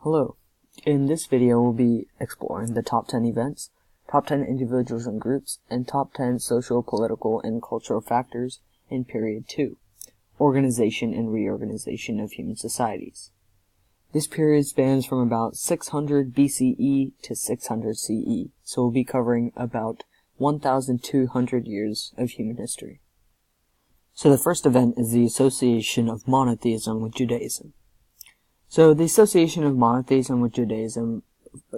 Hello. In this video, we'll be exploring the top 10 events, top 10 individuals and groups, and top 10 social, political, and cultural factors in Period 2, Organization and Reorganization of Human Societies. This period spans from about 600 BCE to 600 CE, so we'll be covering about 1,200 years of human history. So the first event is the association of monotheism with Judaism. So the association of monotheism with Judaism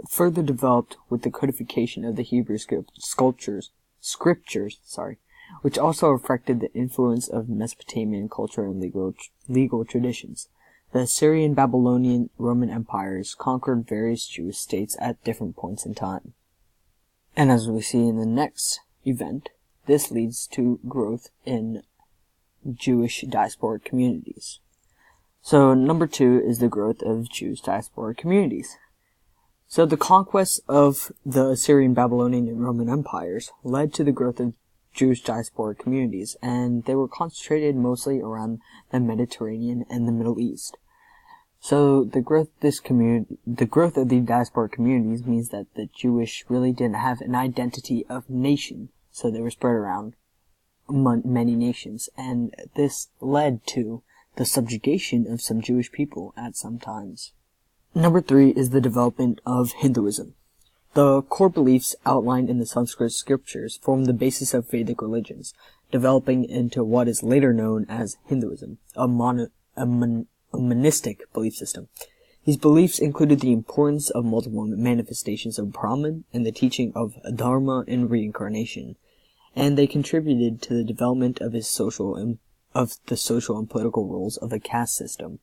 further developed with the codification of the Hebrew scriptures, which also reflected the influence of Mesopotamian culture and legal traditions. The Assyrian, Babylonian, Roman empires conquered various Jewish states at different points in time. And as we see in the next event, this leads to growth in Jewish diasporic communities. So number 2 is the growth of Jewish diasporic communities. So the conquest of the Assyrian, Babylonian, and Roman empires led to the growth of Jewish diasporic communities, and they were concentrated mostly around the Mediterranean and the Middle East. So the growth of these diasporic communities means that the Jewish really didn't have an identity of nation, so they were spread around many nations, and this led to the subjugation of some Jewish people at some times. Number 3 is the development of Hinduism. The core beliefs outlined in the Sanskrit scriptures form the basis of Vedic religions, developing into what is later known as Hinduism, a monistic belief system. These beliefs included the importance of multiple manifestations of Brahman and the teaching of Dharma and reincarnation, and they contributed to the development of the social and political roles of the caste system.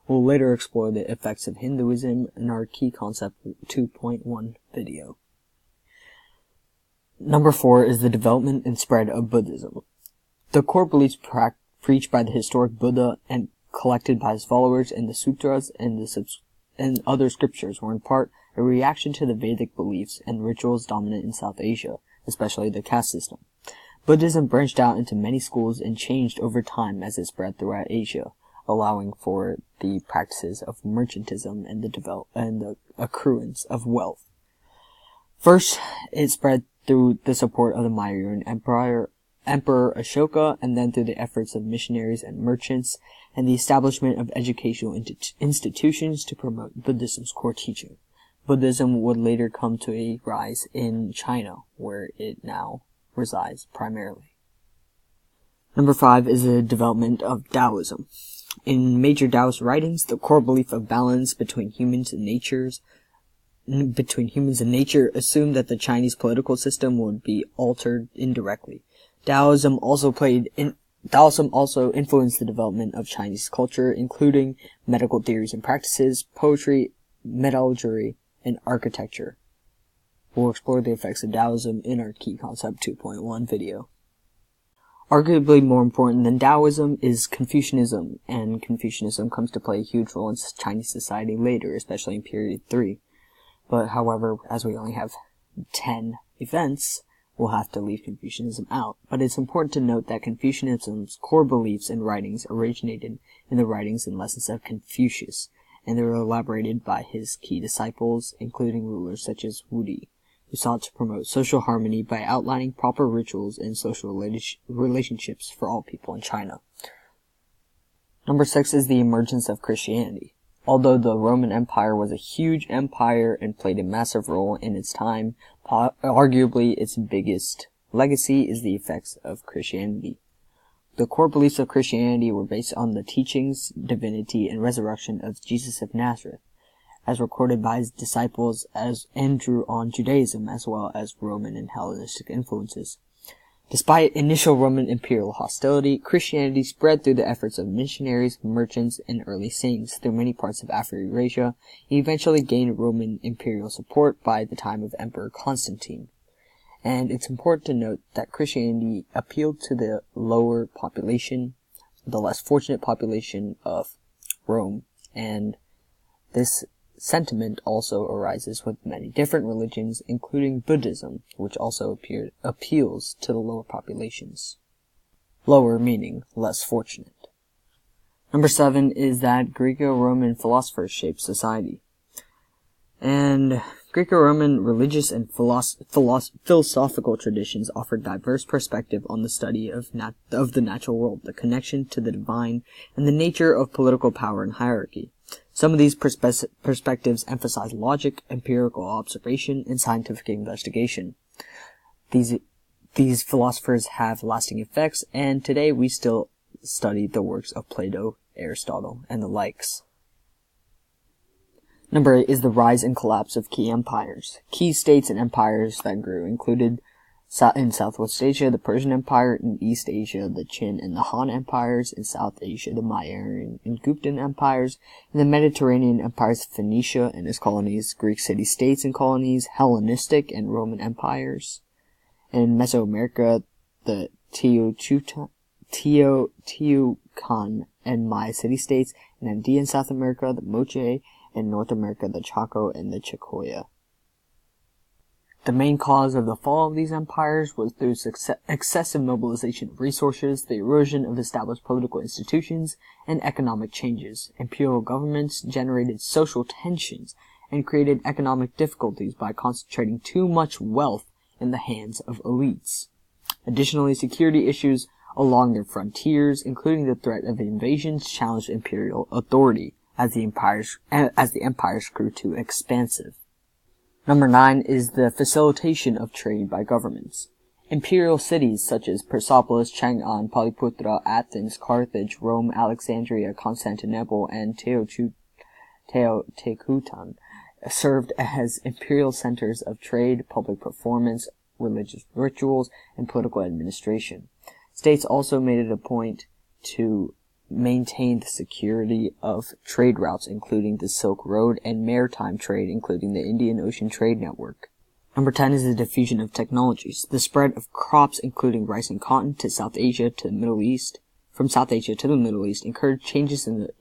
We'll later explore the effects of Hinduism in our Key Concept 2.1 video. Number 4 is the development and spread of Buddhism. The core beliefs preached by the historic Buddha and collected by his followers in the sutras and other scriptures were in part a reaction to the Vedic beliefs and rituals dominant in South Asia, especially the caste system. Buddhism branched out into many schools and changed over time as it spread throughout Asia, allowing for the practices of merchantism and the accruance of wealth. First, it spread through the support of the Mauryan Emperor Ashoka, and then through the efforts of missionaries and merchants, and the establishment of educational institutions to promote Buddhism's core teaching. Buddhism would later come to a rise in China, where it now resides primarily. Number 5 is the development of Taoism. In major Taoist writings, the core belief of balance between humans and nature assumed that the Chinese political system would be altered indirectly. Taoism also influenced the development of Chinese culture, including medical theories and practices, poetry, metallurgy, and architecture. We'll explore the effects of Taoism in our Key Concept 2.1 video. Arguably more important than Taoism is Confucianism, and Confucianism comes to play a huge role in Chinese society later, especially in Period 3. But however, as we only have 10 events, we'll have to leave Confucianism out. But it's important to note that Confucianism's core beliefs and writings originated in the writings and lessons of Confucius, and they were elaborated by his key disciples, including rulers such as Wu Di, who sought to promote social harmony by outlining proper rituals and social relationships for all people in China. Number 6 is the emergence of Christianity. Although the Roman Empire was a huge empire and played a massive role in its time, arguably its biggest legacy is the effects of Christianity. The core beliefs of Christianity were based on the teachings, divinity, and resurrection of Jesus of Nazareth, as recorded by his disciples and drew on Judaism as well as Roman and Hellenistic influences. Despite initial Roman imperial hostility, Christianity spread through the efforts of missionaries, merchants, and early saints through many parts of Afro-Eurasia, and eventually gained Roman imperial support by the time of Emperor Constantine. And it's important to note that Christianity appealed to the lower population, the less fortunate population of Rome, and this sentiment also arises with many different religions, including Buddhism, which also appeals to the lower populations. Lower meaning less fortunate. Number 7 is that Greco-Roman philosophers shaped society. And Greco-Roman religious and philosophical traditions offered diverse perspective on the study of the natural world, the connection to the divine, and the nature of political power and hierarchy. Some of these perspectives emphasize logic, empirical observation, and scientific investigation. These philosophers have lasting effects, and today we still study the works of Plato, Aristotle, and the likes. Number 8 is the rise and collapse of key empires. Key states and empires that grew included in Southwest Asia, the Persian Empire; in East Asia, the Qin and the Han empires; in South Asia, the Mauryan and Guptan empires; in the Mediterranean empires, Phoenicia and its colonies, Greek city-states and colonies, Hellenistic and Roman empires; in Mesoamerica, the Teotihuacan and Maya city-states; in Andean South America, the Moche; in North America, the Chaco and the Chacoya. The main cause of the fall of these empires was through excessive mobilization of resources, the erosion of established political institutions, and economic changes. Imperial governments generated social tensions and created economic difficulties by concentrating too much wealth in the hands of elites. Additionally, security issues along their frontiers, including the threat of invasions, challenged imperial authority as the empires grew too expansive. Number 9 is the facilitation of trade by governments. Imperial cities such as Persepolis, Chang'an, Pataliputra, Athens, Carthage, Rome, Alexandria, Constantinople, and Teotihuacan served as imperial centers of trade, public performance, religious rituals, and political administration. States also made it a point to maintain the security of trade routes, including the Silk Road, and maritime trade, including the Indian Ocean Trade Network. Number 10 is the diffusion of technologies. The spread of crops, including rice and cotton, to South Asia to the Middle East, from South Asia to the Middle East, encouraged changes in the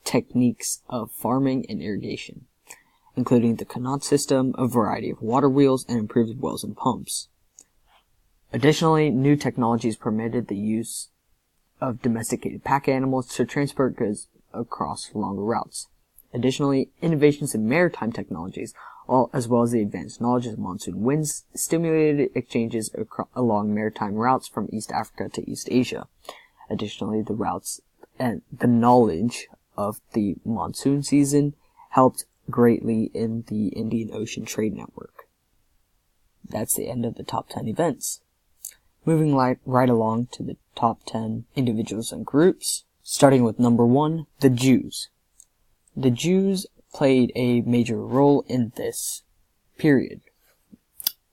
techniques of farming and irrigation, including the Qanat system, a variety of water wheels, and improved wells and pumps. Additionally, new technologies permitted the use of domesticated pack animals to transport goods across longer routes. Additionally, innovations in maritime technologies, as well as the advanced knowledge of monsoon winds, stimulated exchanges along maritime routes from East Africa to East Asia. Additionally, the routes and the knowledge of the monsoon season helped greatly in the Indian Ocean Trade Network. That's the end of the top 10 events. Moving right along to the top 10 individuals and groups, starting with number 1, the Jews. The Jews played a major role in this period.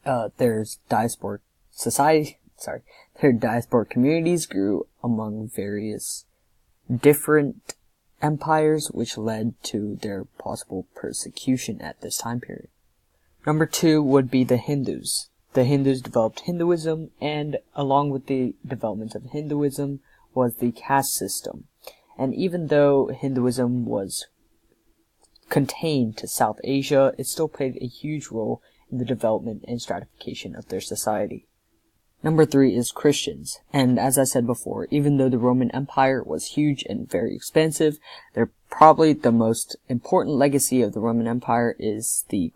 Their diasporic communities grew among various different empires, which led to their possible persecution at this time period. Number 2 would be the Hindus. The Hindus developed Hinduism, and along with the development of Hinduism was the caste system. And even though Hinduism was contained to South Asia, it still played a huge role in the development and stratification of their society. Number 3 is Christians. And as I said before, even though the Roman Empire was huge and very expansive, they're probably the most important legacy of the Roman Empire is the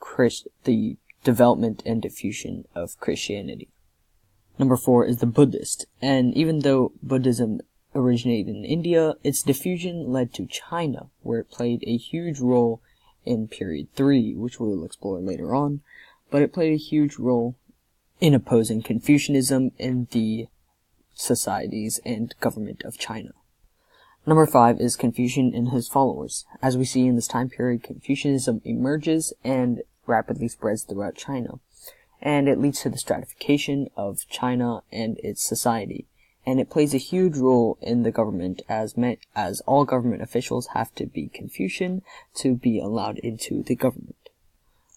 development and diffusion of Christianity. Number 4 is the Buddhist, and even though Buddhism originated in India, its diffusion led to China, where it played a huge role in period 3, which we will explore later on, but it played a huge role in opposing Confucianism in the societies and government of China. Number 5 is Confucian and his followers. As we see in this time period, Confucianism emerges and rapidly spreads throughout China, and it leads to the stratification of China and its society, and it plays a huge role in the government as all government officials have to be Confucian to be allowed into the government.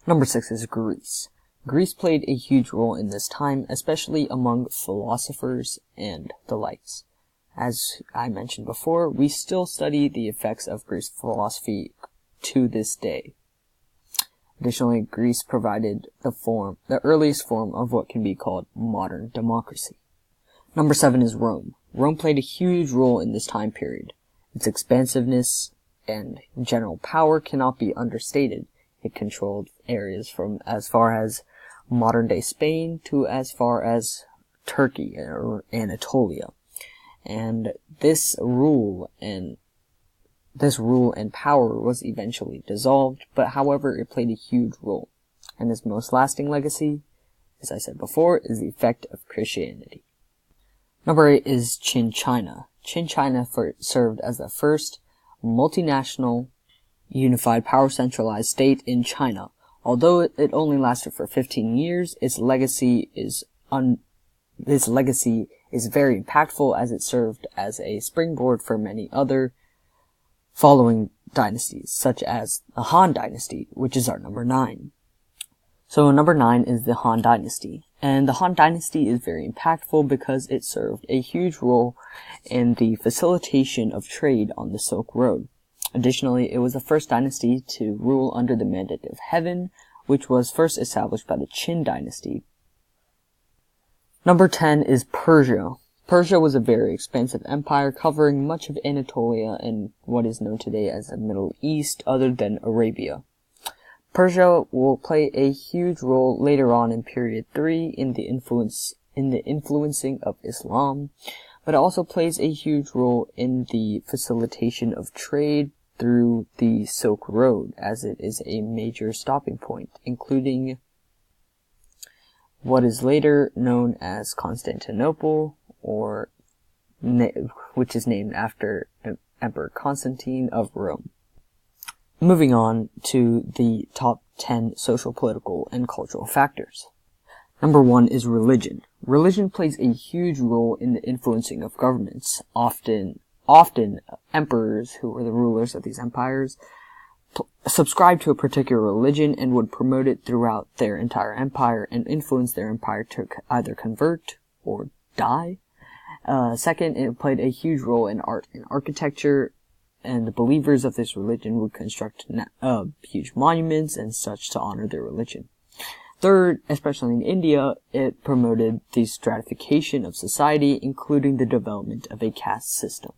Number 6 is Greece. Greece played a huge role in this time, especially among philosophers and the likes. As I mentioned before, we still study the effects of Greek philosophy to this day. Additionally, Greece provided the earliest form of what can be called modern democracy. Number 7 is Rome. Rome played a huge role in this time period. Its expansiveness and general power cannot be understated. It controlled areas from as far as modern-day Spain to as far as Turkey or Anatolia. And this rule and power was eventually dissolved, but however, it played a huge role. And its most lasting legacy, as I said before, is the effect of Christianity. Number 8 is Qin China. Qin China served as the first multinational, unified, power centralized state in China. Although it only lasted for 15 years, its legacy is very impactful, as it served as a springboard for many other following dynasties, such as the Han Dynasty, which is our number 9. So number 9 is the Han Dynasty. And the Han Dynasty is very impactful because it served a huge role in the facilitation of trade on the Silk Road. Additionally, it was the first dynasty to rule under the Mandate of Heaven, which was first established by the Qin Dynasty. Number 10 is Persia. Persia was a very expansive empire covering much of Anatolia and what is known today as the Middle East, other than Arabia. Persia will play a huge role later on in period 3 in the influencing of Islam, but it also plays a huge role in the facilitation of trade through the Silk Road, as it is a major stopping point, including what is later known as Constantinople, which is named after Emperor Constantine of Rome. Moving on to the top 10 social, political, and cultural factors. Number 1 is religion. Religion plays a huge role in the influencing of governments. Often emperors, who were the rulers of these empires, subscribed to a particular religion and would promote it throughout their entire empire and influence their empire to either convert or die. Second, it played a huge role in art and architecture, and the believers of this religion would construct huge monuments and such to honor their religion. Third, especially in India, it promoted the stratification of society, including the development of a caste system.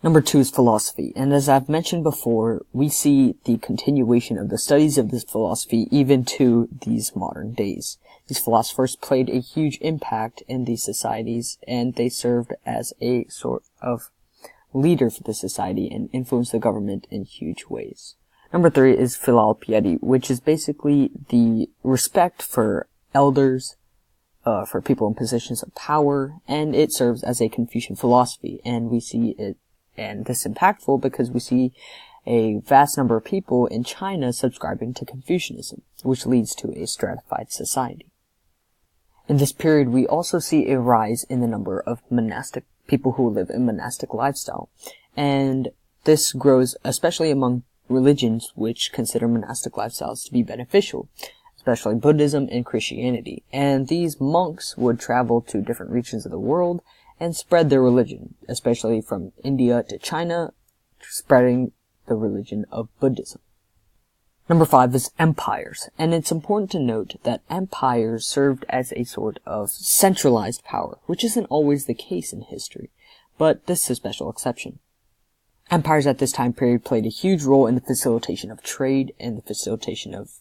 Number 2 is philosophy, and as I've mentioned before, we see the continuation of the studies of this philosophy even to these modern days. These philosophers played a huge impact in these societies, and they served as a sort of leader for the society and influenced the government in huge ways. Number 3 is Filial Piety, which is basically the respect for elders, for people in positions of power, and it serves as a Confucian philosophy, and we see it, and this is impactful because we see a vast number of people in China subscribing to Confucianism, which leads to a stratified society. In this period, we also see a rise in the number of monastic people who live in monastic lifestyle, and this grows especially among religions which consider monastic lifestyles to be beneficial, especially Buddhism and Christianity. And these monks would travel to different regions of the world and spread their religion, especially from India to China, spreading the religion of Buddhism. Number 5 is empires, and it's important to note that empires served as a sort of centralized power, which isn't always the case in history, but this is a special exception. Empires at this time period played a huge role in the facilitation of trade and the facilitation of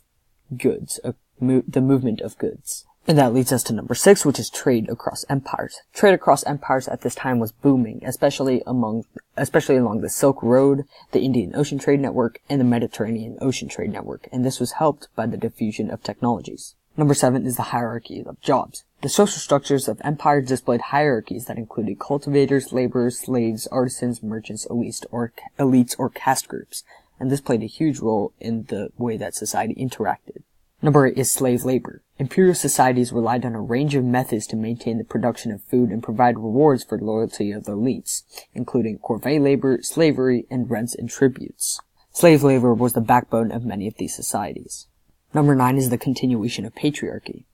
goods, the movement of goods. And that leads us to number 6, which is trade across empires. Trade across empires at this time was booming, especially along the Silk Road, the Indian Ocean Trade Network, and the Mediterranean Ocean Trade Network, and this was helped by the diffusion of technologies. Number 7 is the hierarchy of jobs. The social structures of empires displayed hierarchies that included cultivators, laborers, slaves, artisans, merchants, elites, or caste groups, and this played a huge role in the way that society interacted. Number 8 is slave labor. Imperial societies relied on a range of methods to maintain the production of food and provide rewards for loyalty of the elites, including corvée labor, slavery, and rents and tributes. Slave labor was the backbone of many of these societies. Number 9 is the continuation of patriarchy.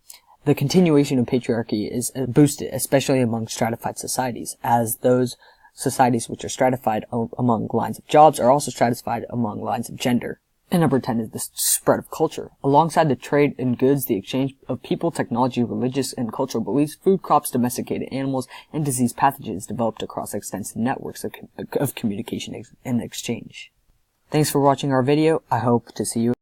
The continuation of patriarchy is boosted, especially among stratified societies, as those societies which are stratified among lines of jobs are also stratified among lines of gender. And number 10 is the spread of culture. Alongside the trade in goods, the exchange of people, technology, religious and cultural beliefs, food crops, domesticated animals, and disease pathogens developed across extensive networks of communication and exchange. Thanks for watching our video. I hope to see you